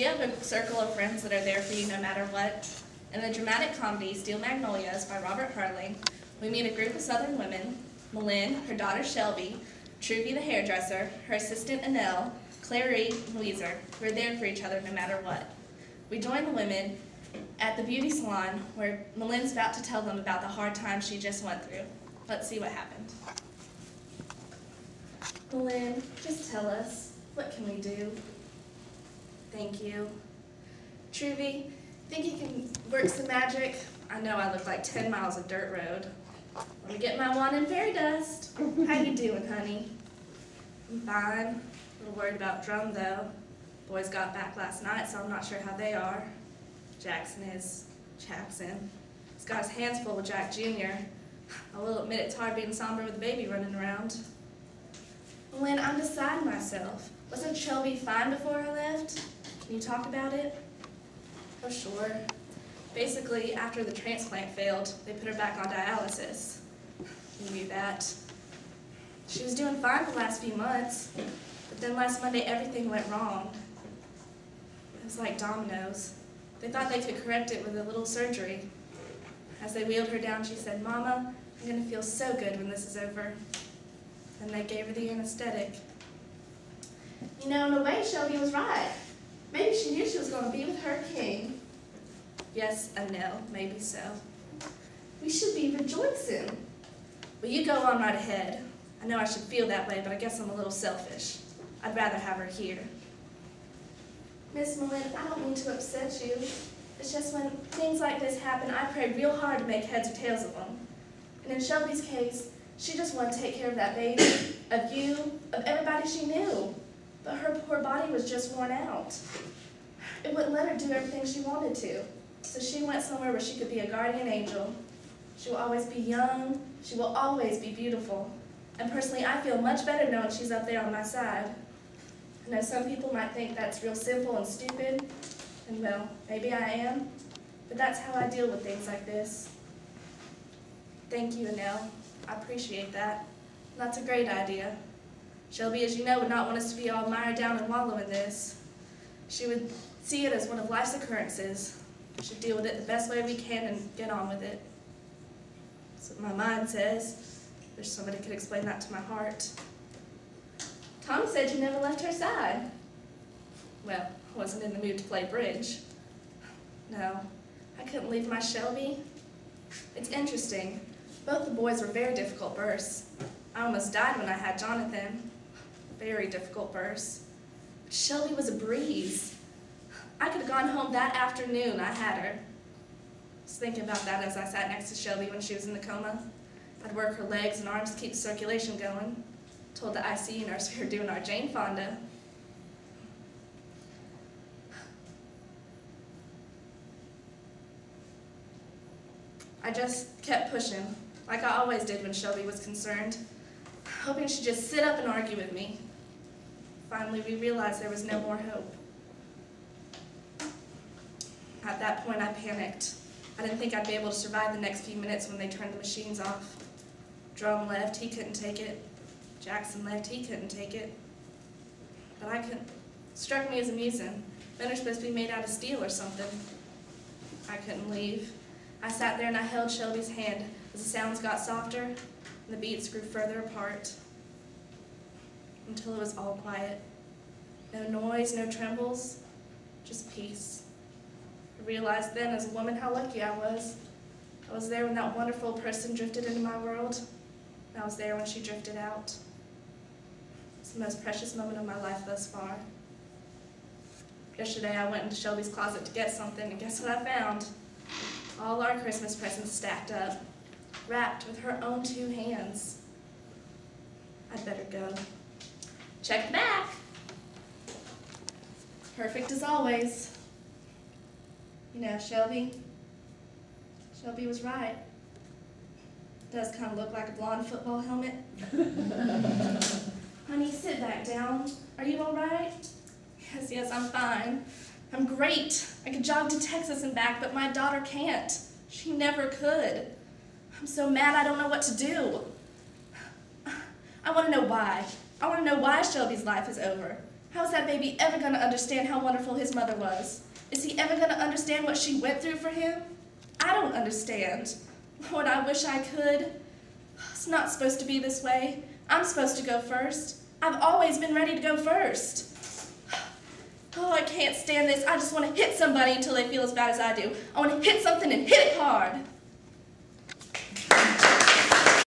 Do you have a circle of friends that are there for you no matter what? In the dramatic comedy Steel Magnolias by Robert Harling, we meet a group of Southern women: Malin, her daughter Shelby, Truvy the hairdresser, her assistant Annelle, Clary, and Weezer, who are there for each other no matter what. We join the women at the beauty salon where Malin's about to tell them about the hard time she just went through. Let's see what happened. Malin, just tell us, what can we do? Thank you. Truvy, think you can work some magic? I know I look like 10 miles of dirt road. Let me get my wand and fairy dust. How you doing, honey? I'm fine. A little worried about Drum, though. Boys got back last night, so I'm not sure how they are. Jackson. He's got his hands full with Jack Jr. I will admit it's hard being somber with a baby running around. Lynn, I'm beside myself. Wasn't Shelby fine before I left? Can you talk about it? Oh, sure. Basically, after the transplant failed, they put her back on dialysis. You knew that. She was doing fine the last few months, but then last Monday everything went wrong. It was like dominoes. They thought they could correct it with a little surgery. As they wheeled her down, she said, "Mama, I'm going to feel so good when this is over." And they gave her the anesthetic. You know, in a way, Shelby was right. Maybe she knew she was going to be with her king. Yes, Annelle, maybe so. We should be rejoicing. Well, you go on right ahead. I know I should feel that way, but I guess I'm a little selfish. I'd rather have her here. Miss Malin, I don't mean to upset you. It's just when things like this happen, I pray real hard to make heads or tails of them. And in Shelby's case, she just wanted to take care of that baby, of you, of everybody she knew. But her poor body was just worn out. It wouldn't let her do everything she wanted to. So she went somewhere where she could be a guardian angel. She will always be young. She will always be beautiful. And personally, I feel much better knowing she's up there on my side. I know some people might think that's real simple and stupid, and well, maybe I am, but that's how I deal with things like this. Thank you, Annelle. I appreciate that. That's a great idea. Shelby, as you know, would not want us to be all mired down and wallow in this. She would see it as one of life's occurrences. We should deal with it the best way we can and get on with it. That's what my mind says. Wish somebody could explain that to my heart. Tom said you never left her side. Well, I wasn't in the mood to play bridge. No, I couldn't leave my Shelby. It's interesting. Both the boys were very difficult births. I almost died when I had Jonathan. Very difficult births. But Shelby was a breeze. I could have gone home that afternoon I had her. I was thinking about that as I sat next to Shelby when she was in the coma. I'd work her legs and arms to keep the circulation going. Told the ICU nurse we were doing our Jane Fonda. I just kept pushing, like I always did when Shelby was concerned, hoping she'd just sit up and argue with me. Finally, we realized there was no more hope. At that point, I panicked. I didn't think I'd be able to survive the next few minutes when they turned the machines off. Drum left, he couldn't take it. Jackson left, he couldn't take it. But I couldn't. Struck me as amusing. Men are supposed to be made out of steel or something. I couldn't leave. I sat there and I held Shelby's hand as the sounds got softer and the beats grew further apart. Until it was all quiet. No noise, no trembles, just peace. I realized then as a woman how lucky I was. I was there when that wonderful person drifted into my world, and I was there when she drifted out. It's the most precious moment of my life thus far. Yesterday I went into Shelby's closet to get something, and guess what I found? All our Christmas presents stacked up, wrapped with her own 2 hands. I'd better go. Check back. Perfect as always. You know, Shelby was right. It does kind of look like a blonde football helmet. Honey, sit back down. Are you all right? Yes, I'm fine. I'm great. I could jog to Texas and back, but my daughter can't. She never could. I'm so mad I don't know what to do. I want to know why. I want to know why Shelby's life is over. How's that baby ever going to understand how wonderful his mother was? Is he ever going to understand what she went through for him? I don't understand. Lord, I wish I could. It's not supposed to be this way. I'm supposed to go first. I've always been ready to go first. Oh, I can't stand this. I just want to hit somebody until they feel as bad as I do. I want to hit something and hit it hard.